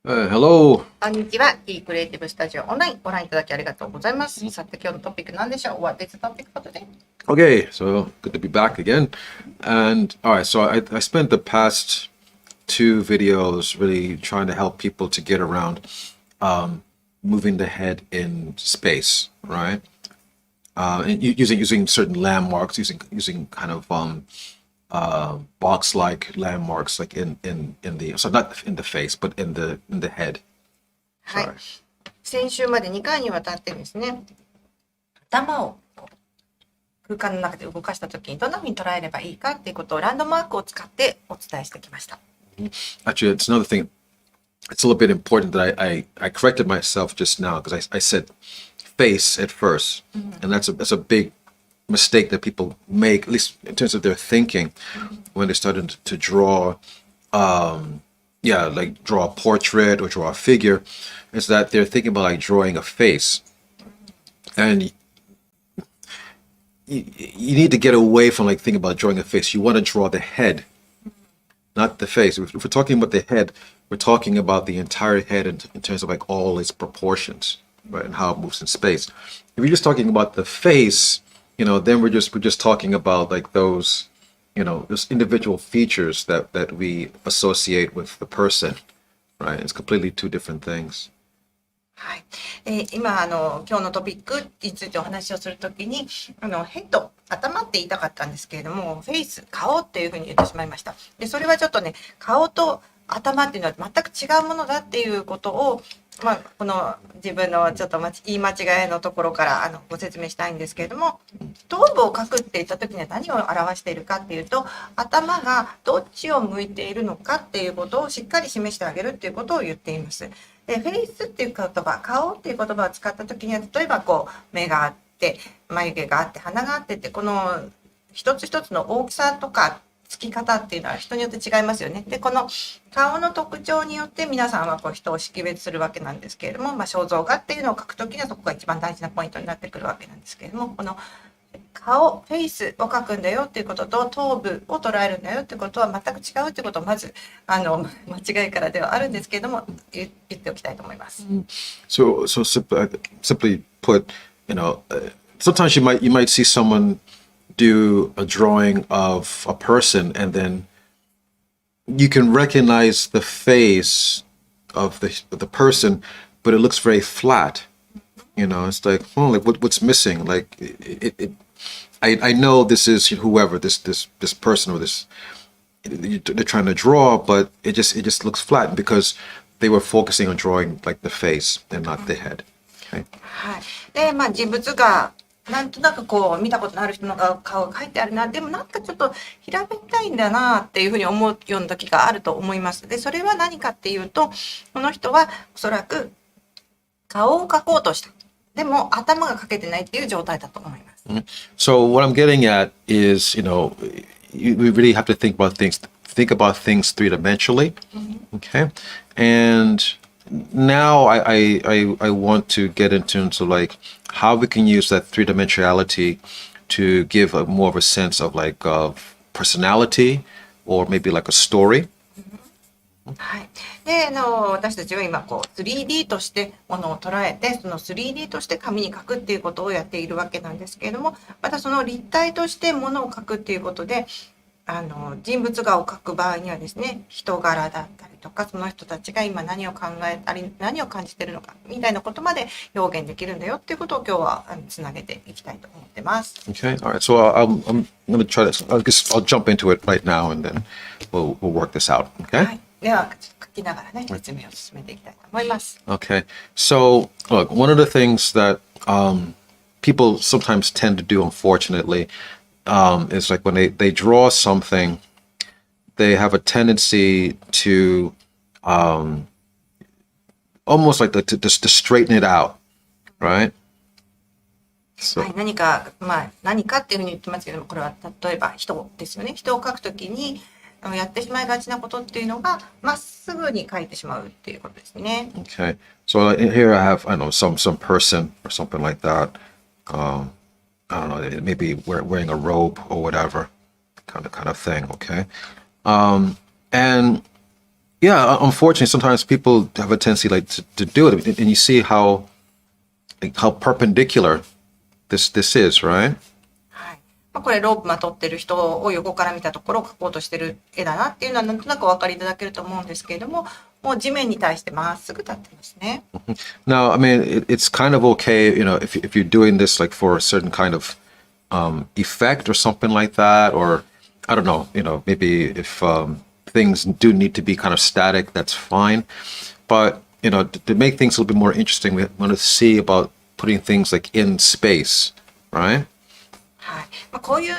Hello. こんにちは。キークリエイティブスタジオオンラインご覧いただきありがとうございます。さて今日のトピック何でしょう？ What is the topic for today? Okay, so good to be back again. And all right, so I spent the past two videos really trying to help people to get around moving the head in space, right? And using certain landmarks, using kind of box-like landmarks, like in the so not in the face, but in the head. はい。先週まで2回にわたってですね、頭を空間の中で動かしたときにどんなふうに捉えればいいかっていうことをランドマークを使ってお伝えしてきました。Actually, it's another thing. It's a little bit important that I corrected myself just now because I said face at first, and that's a big mistake that people make, at least in terms of their thinking, when they started to draw, like draw a portrait or draw a figure, is that they're thinking about like drawing a face, and you need to get away from like thinking about drawing a face. You want to draw the head, not the face. If we're talking about the head, we're talking about the entire head in terms of like all its proportions, right, and how it moves in space. If you're just talking about the face, then we're just talking about like those individual features that we associate with the person, right? It's completely two different things. はい。今今日のトピックについてお話をするときにヘッド、頭って言いたかったんですけれども、フェイス、顔っていうふうに言ってしまいました。で、それはちょっとね、顔と頭っていうのは全く違うものだっていうことを、この自分のちょっと言い間違いのところからご説明したいんですけれども、頭部を描くって言った時には何を表しているかっていうと、頭がどっちを向いているのかっていうことをしっかり示してあげるっていうことを言っています。で、フェイスっていう言葉、顔っていう言葉を使った時には、例えば目があって眉毛があって鼻があってって、この一つ一つの大きさとかつき方っていうのは人によって違いますよね。で、この顔の特徴によって皆さんは人を識別するわけなんですけれども、肖像画っていうのを描くときにはそこが一番大事なポイントになってくるわけなんですけれども、この顔、フェイスを描くんだよっていうことと頭部を捉えるんだよっていうことは全く違うっていうことをまず間違いからではあるんですけれども言っておきたいと思います。So simply put, sometimes you might see someone do a drawing of a person and then you can recognize the face of the person, but it looks very flat. It's like, what's missing? Like I know this is whoever this person or this they're trying to draw, but it just looks flat because they were focusing on drawing like the face and not the head. Okay? はい。で、人物がなんとなく見たことのある人の顔が描いてあるな、でもなんかちょっと平べったいんだなっていうふうに思うような時があると思います。で、それは何かっていうと、この人はおそらく顔を描こうとした。でも頭が描けてないっていう状態だと思います。So what I'm getting at is, we really have to think about things three-dimensionally, okay? And now I want to get into like how we can use that three-dimensionality to give more of a sense of like personality or maybe like a story. はい。で、私たちは今3D としてものを捉えて、その 3D として紙に描くっていうことをやっているわけなんですけれども、またその立体としてものを描くっていうことで、人物画を描く場合にはですね、人柄だったりとか、その人たちが今何を考えたり、何を感じてるのかみたいなことまで表現できるんだよっていうことを今日はつなげていきたいと思ってます。Okay, all right. So I'm going to try this. I'll jump into it right now, and then we'll work this out. Okay. はい。では書きながらね、説明を進めていきたいと思います。Okay. So look, one of the things that people sometimes tend to do, unfortunately, is like when they draw something, they have a tendency to almost like to straighten it out, right? So, はい、何かっていうふうに言ってますけども、これは例えば人ですよね。人を描くときにやってしまいがちなことっていうのがまっすぐに描いてしまうっていうことですね。Okay. So here I have, some person or something like that. I don't know, maybe wearing a robe or whatever, kind of thing. Okay. And Yeah, unfortunately, sometimes people have a tendency like to do it, and you see how perpendicular this is, right? はい。まあ、これロープまとってる人を横から見たところを描こうとしてる絵だなっていうのはなんとなくお分かりいただけると思うんですけれども、もう地面に対してまっすぐ立ってますね。Now, I mean, it's kind of okay, if you're doing this like for a certain kind of effect or something like that, or I don't know, maybe if things do need to be kind of static, that's fine. But to make things a little bit more interesting, we want to see about putting things like in space, right? はい。まあ、こういう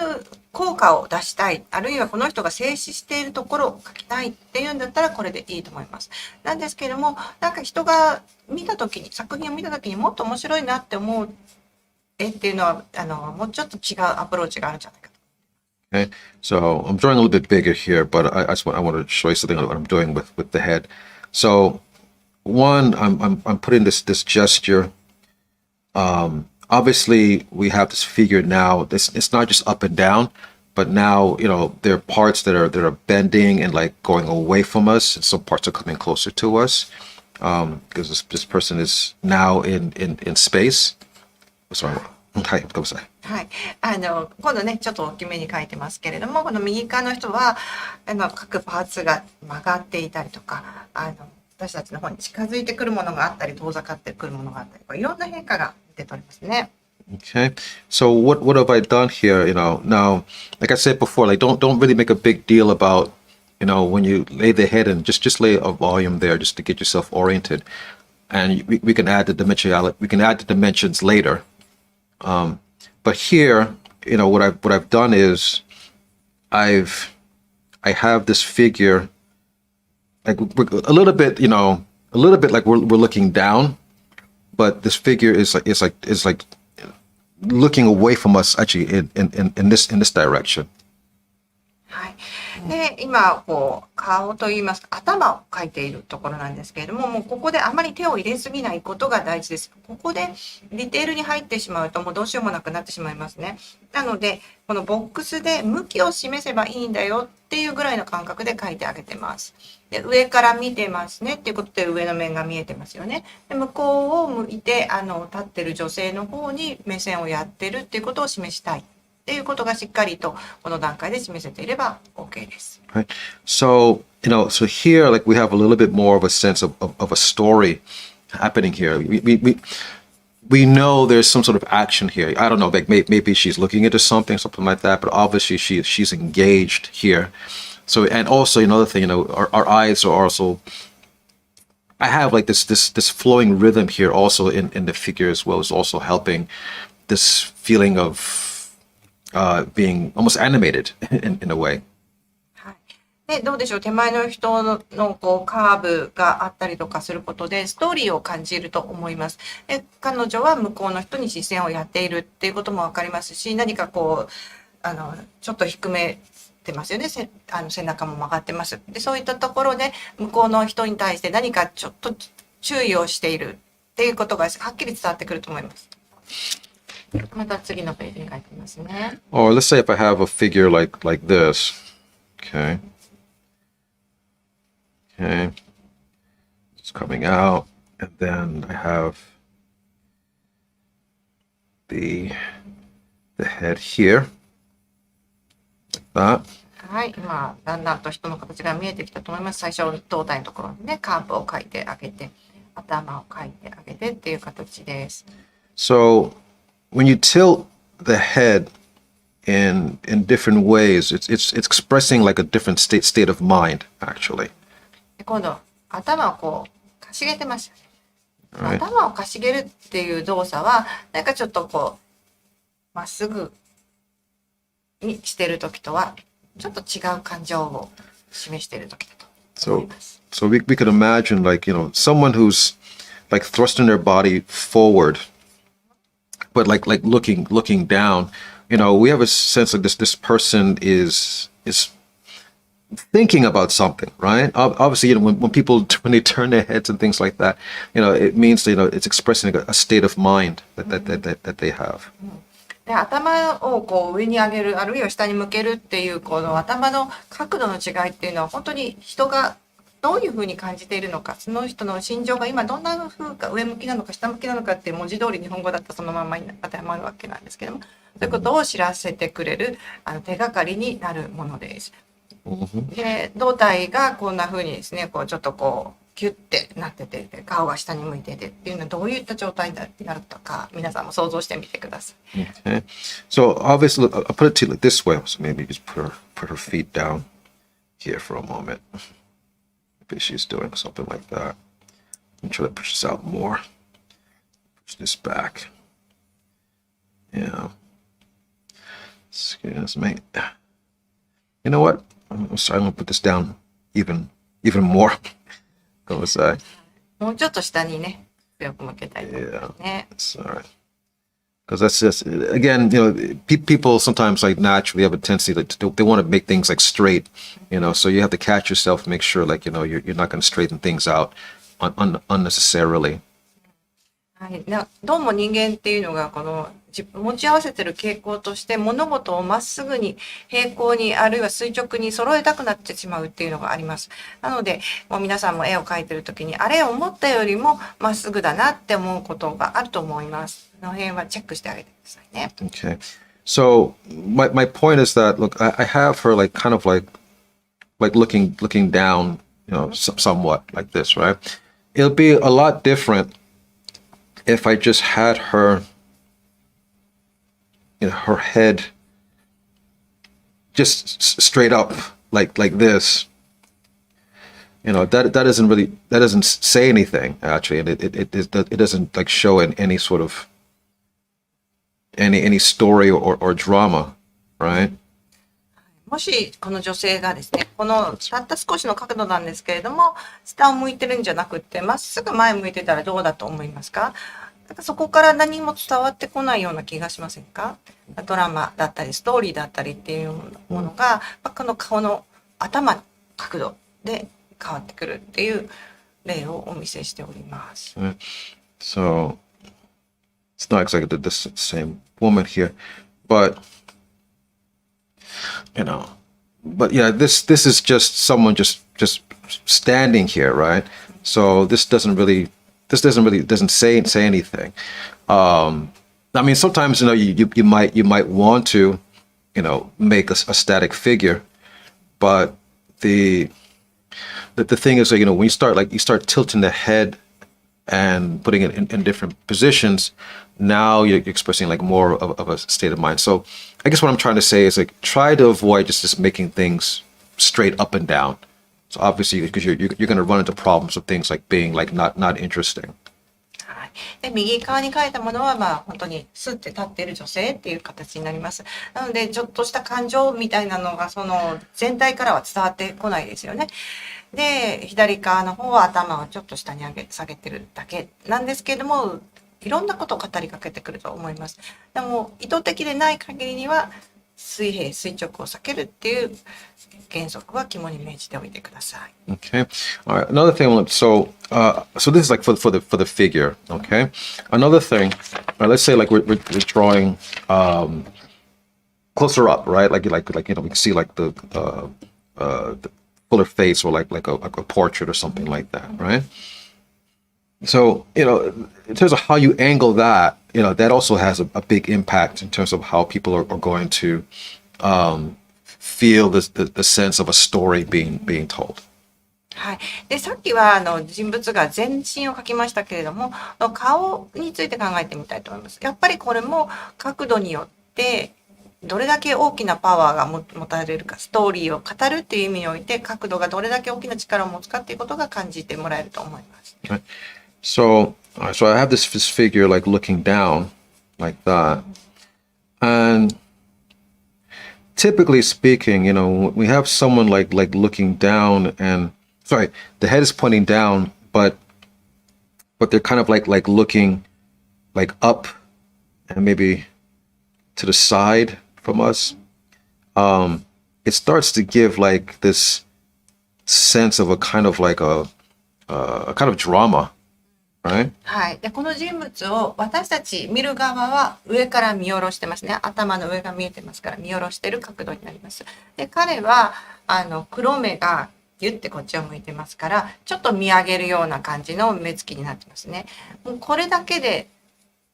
効果を出したい、あるいはこの人が静止しているところを描きたいっていうんだったらこれでいいと思います。なんですけれども、なんか人が見た時に、作品を見た時にもっと面白いなって思う絵っていうのは、もうちょっと違うアプローチがあるんじゃないかと。Okay, so I'm drawing a little bit bigger here, but I want to show you something what I'm doing with the head. So one, I'm putting this gesture. Obviously, we have this figure now. It's not just up and down, but now there are parts that are bending and like going away from us, and some parts are coming closer to us because this person is now in space. Sorry. はい、ごめんなさい。はい、今度ねちょっと大きめに書いてますけれども、この右側の人は各パーツが曲がっていたりとか、私たちの方に近づいてくるものがあったり遠ざかってくるものがあったりとか、いろんな変化が出ておりますね。Okay, so what have I done here? Now, like I said before, like don't really make a big deal about when you lay the head in, just lay a volume there just to get yourself oriented, and we can add the dimensionality. We can add the dimensions later. But here, what I've done is I have this figure like we're a little bit like we're looking down, but this figure is like looking away from us actually in this direction. はい。で、今こう顔といいますか頭を描いているところなんですけれども、もうここであまり手を入れすぎないことが大事です。ここでディテールに入ってしまうともうどうしようもなくなってしまいますね。なのでこのボックスで向きを示せばいいんだよっていうぐらいの感覚で描いてあげてます。で、上から見てますねっていうことで上の面が見えてますよね。で、向こうを向いて立ってる女性の方に目線をやってるっていうことを示したい。っていうことがしっかりとこの段階で示せていれば OK です。Right. So so here like we have a little bit more of a sense of a story happening here. We know there's some sort of action here. I don't know, like maybe she's looking into something like that, but obviously she's engaged here. So and also another thing, our eyes are also. I have like this flowing rhythm here also in the figure as well. Is also helping this feeling of being almost animated in a way. はい。で、どうでしょう。手前の人のこうカーブがあったりとかすることでストーリーを感じると思います。で、彼女は向こうの人に視線をやっているっていうこともわかりますし、何かこうちょっと低めてますよね。背中も曲がってます。で、そういったところで向こうの人に対して何かちょっと注意をしているっていうことがはっきり伝わってくると思います。また次のページに書いてますね。Or let's say if I have a figure like this. Okay. Okay. It's coming out, and then I have the head here. Like that. はい、今だんだんと人の形が見えてきたと思います。最初胴体のところにね、カーブを描いてあげて、頭を描いてあげてっていう形です。So when you tilt the head in different ways, it's expressing like a different state of mind, actually. 今度頭をこうかしげてますよね。Right. 頭をかしげるっていう動作はなんかちょっとこうまっすぐにしてる時とはちょっと違う感情を示している時だと思います。So we could imagine like someone who's like thrusting their body forward, but like looking down. We have a sense like this person is thinking about something, right? Obviously, when people when they turn their heads and things like that, it means it's expressing a state of mind that they have. で、頭をこう上に上げるあるいは下に向けるっていうこの頭の角度の違いっていうのは本当に人がどういうふうに感じているのか、その人の心情が今どんな風か、上向きなのか下向きなのかっていう文字通り日本語だったらそのままに当てはまるわけなんですけども、そういうことを知らせてくれる手がかりになるものです。で、胴体がこんな風にですね、こうちょっとこうキュッてなってて、顔が下に向いててっていうのはどういった状態になるとか、皆さんも想像してみてください。Okay. So obviously, I'll put it to you this way. So maybe just put her feet down here for a moment. Maybe she's doing something like that. And try to push this out more. Push this back. Yeah. Excuse me. You know what? I'm sorry. I'm gonna put this down even more. Go aside. もうちょっと下にね、強く向けたいと思いますね。Sorry. Because that's just, again, people sometimes like naturally have a tendency they want to make things like straight, so you have to catch yourself, make sure like, you're not going to straighten things out unnecessarily. はい、どうも人間っていうのがこの持ち合わせてる傾向として物事をまっすぐに平行にあるいは垂直に揃えたくなってしまうっていうのがあります。なのでもう皆さんも絵を描いてる時にあれ思ったよりもまっすぐだなって思うことがあると思います。その辺はチェックしてあげてくださいね。Okay. So my point is that look, I have her like kind of like looking down, somewhat like this, right? It'll be a lot different if I just had her, her head just straight up like this. That doesn't say anything actually, and it doesn't like show in any sort of any story or drama, right? もしこの女性がですね、このたった少しの角度なんですけれども、下を向いてるんじゃなくって、まっすぐ前向いてたらどうだと思いますか？そこから何も伝わってこないような気がしませんか？ドラマだったり、ストーリーだったりっていうものが、この顔の頭の角度で変わってくるっていう例をお見せしております。So it's not exactly the same woman here, but but yeah, this is just someone just standing here, right? So this doesn't say anything. I mean, sometimes you might want to make a static figure, but the thing is, when you start tilting the head and putting it in different positions, now you're expressing like more of a state of mind. So I guess what I'm trying to say is like try to avoid just making things straight up and down. So obviously, because you're going to run into problems with things like being like not interesting. で、右側に描いたものは本当にスッて立っている女性っていう形になります。なのでちょっとした感情みたいなのがその全体からは伝わってこないですよね。で、左側の方は頭をちょっと下に下げてるだけなんですけれども、いろんなことを語りかけてくると思います。でも意図的でない限りには水平垂直を避けるっていう原則は肝に銘じておいてください。Okay. All right. Another thing. So this is like for the figure. Okay. Another thing. Let's say like we're drawing closer up, right? Like we can see like the fuller face or like a portrait or something like that, right? So in terms of how you angle that, that also has a big impact in terms of how people are going to feel the sense of a story being told. はい、でさっきは人物が全身を描きましたけれども、顔について考えてみたいと思います。やっぱりこれも角度によってどれだけ大きなパワーが持たれるか、ストーリーを語るっていう意味において角度がどれだけ大きな力を持つかっていうことが感じてもらえると思います。Right. So I have this figure like looking down like that, and typically speaking, we have someone like looking down, and sorry, the head is pointing down, but they're kind of like looking like up and maybe to the side from us. It starts to give like this sense of a kind of like a kind of drama. Right? はい。で、この人物を私たち見る側は上から見下ろしてますね。頭の上が見えてますから見下ろしてる角度になります。で、彼は黒目がギュッてこっちを向いてますから、ちょっと見上げるような感じの目つきになってますね。もうこれだけで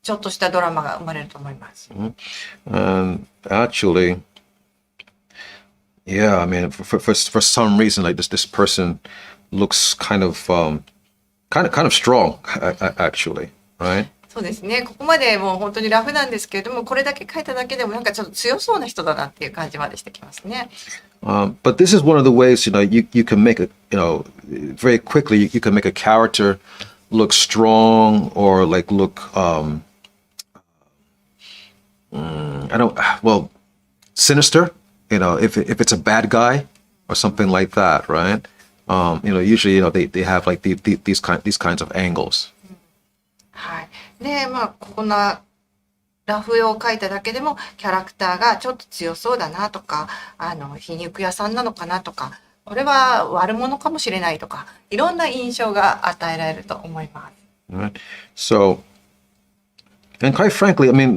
ちょっとしたドラマが生まれると思います。And actually, yeah, I mean, for some reason, like this person looks kind of strong, actually, right? そうですね。ここまでもう本当にラフなんですけれども、これだけ書いただけでもなんかちょっと強そうな人だなっていう感じまでしてきますね。But this is one of the ways, you can make it, very quickly, you can make a character look strong or like look, sinister, if it's a bad guy or something like that, right? Usually, they have like these kinds of angles. はい。で、こんなラフ絵を描いただけでもキャラクターがちょっと強そうだなとか、皮肉屋さんなのかなとか、これは悪者かもしれないとか、いろんな印象が与えられると思います。Right. So, and quite frankly, I mean,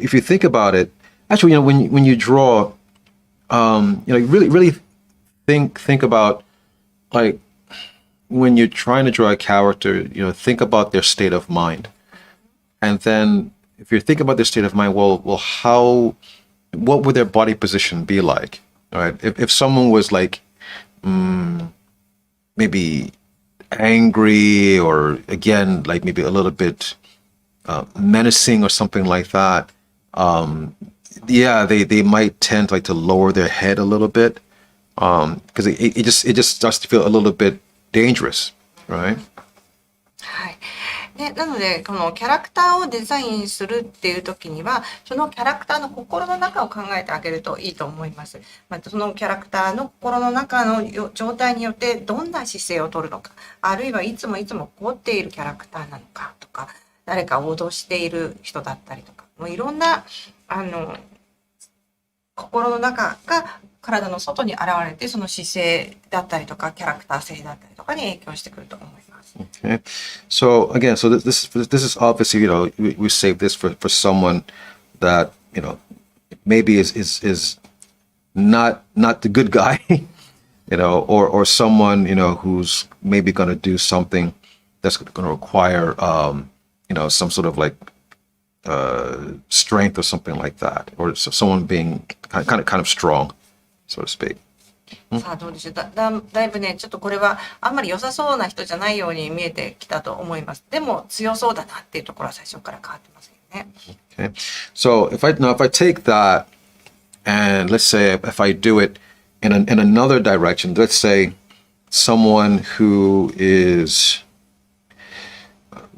if you think about it, actually, when you draw, you really think about like when you're trying to draw a character, think about their state of mind, and then if you're thinking about their state of mind, what would their body position be like? All right, if someone was like, maybe angry or again like maybe a little bit menacing or something like that, they might tend like to lower their head a little bit, because it just starts to feel a little bit dangerous, right? はい。で、なので、このキャラクターをデザインするっていう時には、そのキャラクターの心の中を考えてあげるといいと思います。そのキャラクターの心の中の状態によってどんな姿勢を取るのか、あるいはいつも怒っているキャラクターなのかとか、誰かを脅している人だったりとか、もういろんな、心の中が体の外に現れて、その姿勢だったりとか、キャラクター性だったりとかに影響してくると思います。Okay. So again, this is obviously, we save this for someone that, maybe is not the good guy, or someone, who's maybe going to do something that's going to require, some sort of like, strength or something like that, or someone being kind of strong, so to speak. さあどうでしょう。だいぶね、ちょっとこれはあんまり良さそうな人じゃないように見えてきたと思います。でも強そうだなっていうところは最初から変わってますよね。Okay. So if I take that and let's say if I do it in another direction, let's say someone who is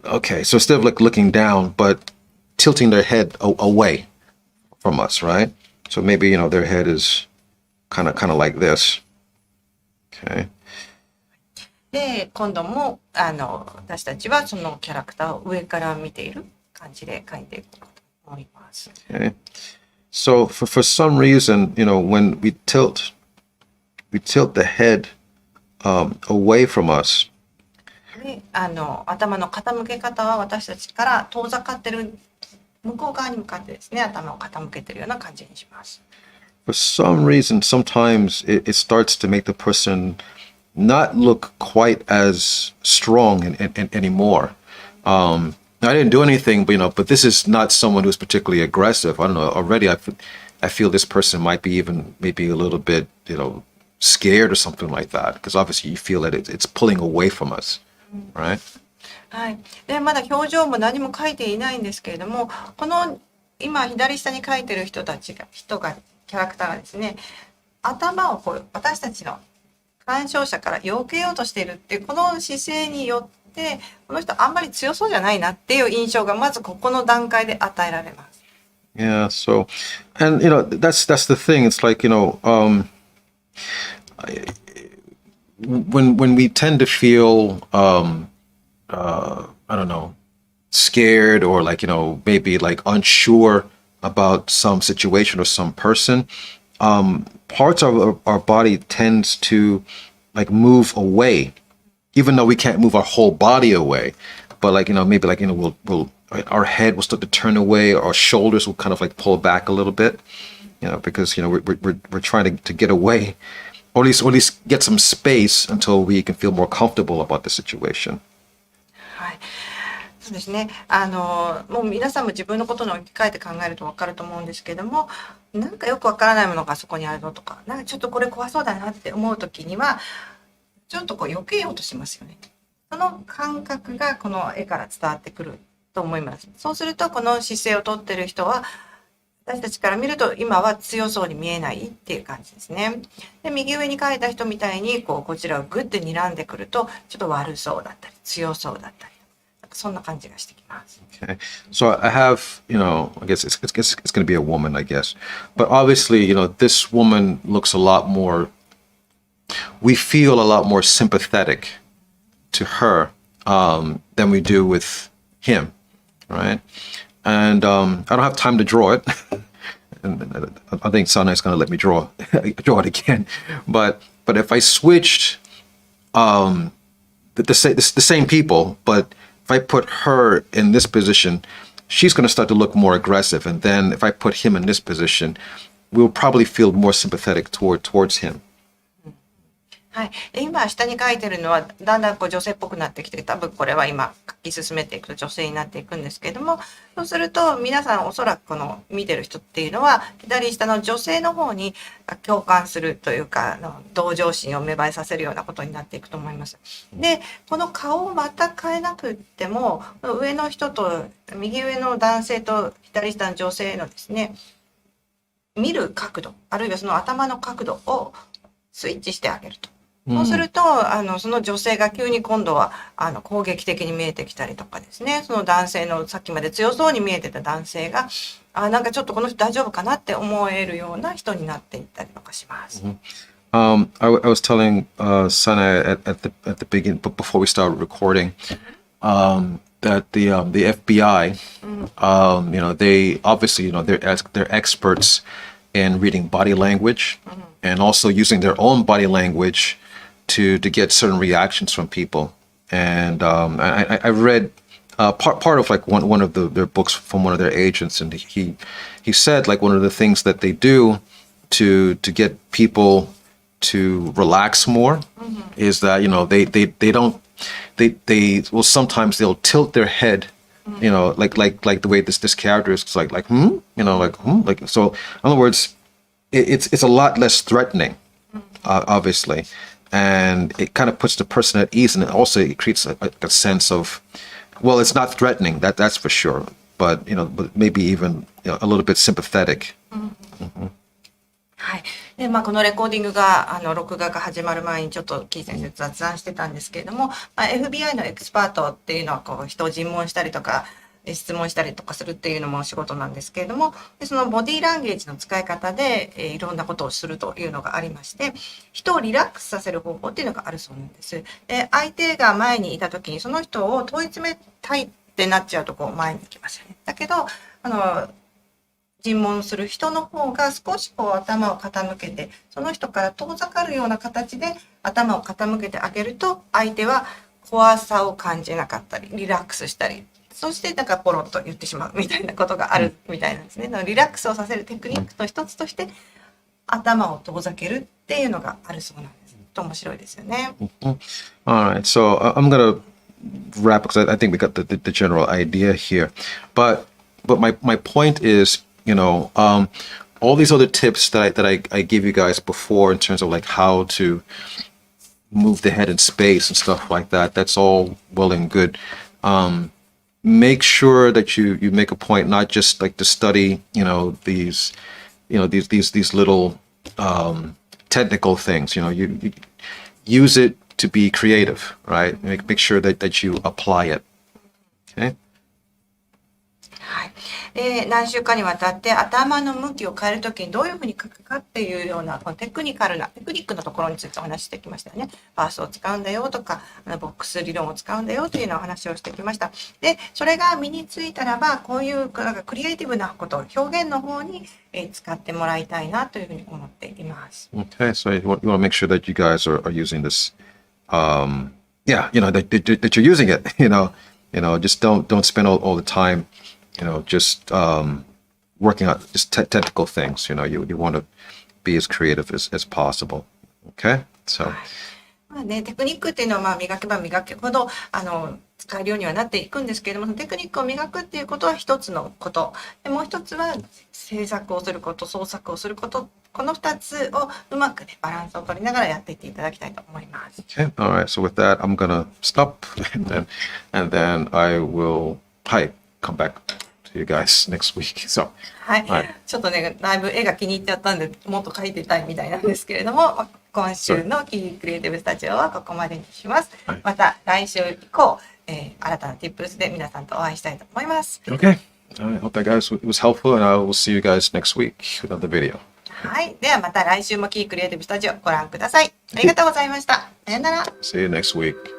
okay. So instead of like looking down, but tilting their head away from us, right? So maybe their head is kind of like this. Okay. で、今度も私たちはそのキャラクターを上から見ている感じで描いていこうと思います。Okay. So for some reason, when we tilt the head away from us. で、頭の傾け方は私たちから遠ざかってる向こう側に向かってですね、頭を傾けてるような感じにします。For some reason, sometimes it starts to make the person not look quite as strong anymore. I didn't do anything, but this is not someone who's particularly aggressive. I don't know. Already, I feel this person might be maybe a little bit, scared or something like that. Because obviously, you feel that it's pulling away from us, right? はい。で、まだ表情も何も書いていないんですけれども、この今左下に書いてる人がキャラクターがですね、頭を私たちの鑑賞者から避けようとしているっていうこの姿勢によって、この人あんまり強そうじゃないなっていう印象がまずここの段階で与えられます。Yeah. So, and that's the thing. It's like when we tend to feel I don't know, scared or like maybe like unsure about some situation or some person, parts of our body tends to like move away, even though we can't move our whole body away. But like maybe like we'll our head will start to turn away, our shoulders will kind of like pull back a little bit, because we're trying to get away or at least get some space until we can feel more comfortable about the situation. はい。そうですね。もう皆さんも自分のことの置き換えて考えると分かると思うんですけども、なんかよくわからないものがそこにあるのとか、なんかちょっとこれ怖そうだなって思うときには、ちょっとこう避けようとしますよね。その感覚がこの絵から伝わってくると思います。そうするとこの姿勢をとってる人は私たちから見ると今は強そうに見えないっていう感じですね。で、右上に書いた人みたいにこちらをグッて睨んでくるとちょっと悪そうだったり強そうだったり、そんな感じがしてきます。Okay, so I have, I guess it's going to be a woman, I guess, but obviously, this woman looks a lot more. We feel a lot more sympathetic to her than we do with him, right? And I don't have time to draw it. And I think Sana is going to let me draw it again. But if I switched the same people, but if I put her in this position, she's going to start to look more aggressive. And then if I put him in this position, we'll probably feel more sympathetic towards him. はい、で今下に書いてるのはだんだん女性っぽくなってきて、多分これは今書き進めていくと女性になっていくんですけれども、そうすると皆さんおそらくこの見てる人っていうのは左下の女性の方に共感するというか同情心を芽生えさせるようなことになっていくと思います。でこの顔をまた変えなくっても上の人と右上の男性と左下の女性のですね見る角度あるいはその頭の角度をスイッチしてあげると。そうするとその女性が急に今度は攻撃的に見えてきたりとかですね、その男性のさっきまで強そうに見えてた男性がなんかちょっとこの人大丈夫かなって思えるような人になっていったりとかします。I was telling Sana at the beginning, but before we started recording, that the FBI, they obviously they're experts in reading body language and also using their own body language to get certain reactions from people. And I read part of like one of their books from one of their agents, and he said like one of the things that they do to get people to relax more is that they will sometimes they'll tilt their head, like the way this character is like so in other words it's a lot less threatening, obviously, and it kind of puts the person at ease, and it also it creates a sense of, well, it's not threatening, that's for sure, but but maybe even a little bit sympathetic. はい。で、このレコーディングが録画が始まる前にちょっとキー先生雑談してたんですけれども、FBI のエキスパートっていうのは人を尋問したりとか質問したりとかするっていうのも仕事なんですけれども、でそのボディーランゲージの使い方で、いろんなことをするというのがありまして、人をリラックスさせる方法っていうのがあるそうなんです。で相手が前にいた時にその人を問い詰めたいってなっちゃうと前に行きますよね。だけど尋問する人の方が少し頭を傾けてその人から遠ざかるような形で頭を傾けてあげると相手は怖さを感じなかったりリラックスしたり、そしてなんかポロッと言ってしまうみたいなことがあるみたいなんですね。リラックスをさせるテクニックの一つとして頭を遠ざけるっていうのがあるそうなんです。面白いですよね。All right, so I'm gonna wrap because I think we got the general idea here, but my point is, all these other tips that I gave you guys before in terms of like how to move the head in space and stuff like that, that's all well and good. Make sure that you make a point not just like to study these little technical things. You use it to be creative, right? Make sure that you apply it. Okay. はい。何週間にわたって頭の向きを変えるときにどういうふうに書くかっていうようなこのテクニックのところについてお話ししてきましたよね。ファーストを使うんだよとかボックス理論を使うんだよというようなお話をしてきました。でそれが身についたらばこういうなんかクリエイティブなこと表現の方に使ってもらいたいなというふうに思っています。Okay, so you want to make sure that you guys are using this, that you're using it. Just don't spend all the time, just working on just technical things. You want to be as creative as possible. Okay, so まあね、テクニックっていうのはまあ磨けば磨くほど使えるようにはなっていくんですけれども、テクニックを磨くっていうことは一つのこと。でもう一つは制作をすること、創作をすること。この2つをうまくね、バランスを取りながらやっていっていただきたいと思います。okay, all right. So with that, I'm gonna stop, and then I will come back to you guys next week. So はい、はい、ちょっとね、だいぶ絵が気に入っちゃったんで、もっと描いてたいみたいなんですけれども、今週のキークリエイティブスタジオはここまでにします。はい、また来週以降、新たな Tips で皆さんとお会いしたいと思います。Okay. I hope that guys was helpful, and I will see you guys next week with another video. はい。ではまた来週もキークリエイティブスタジオご覧ください。ありがとうございました。さよなら。See you next week.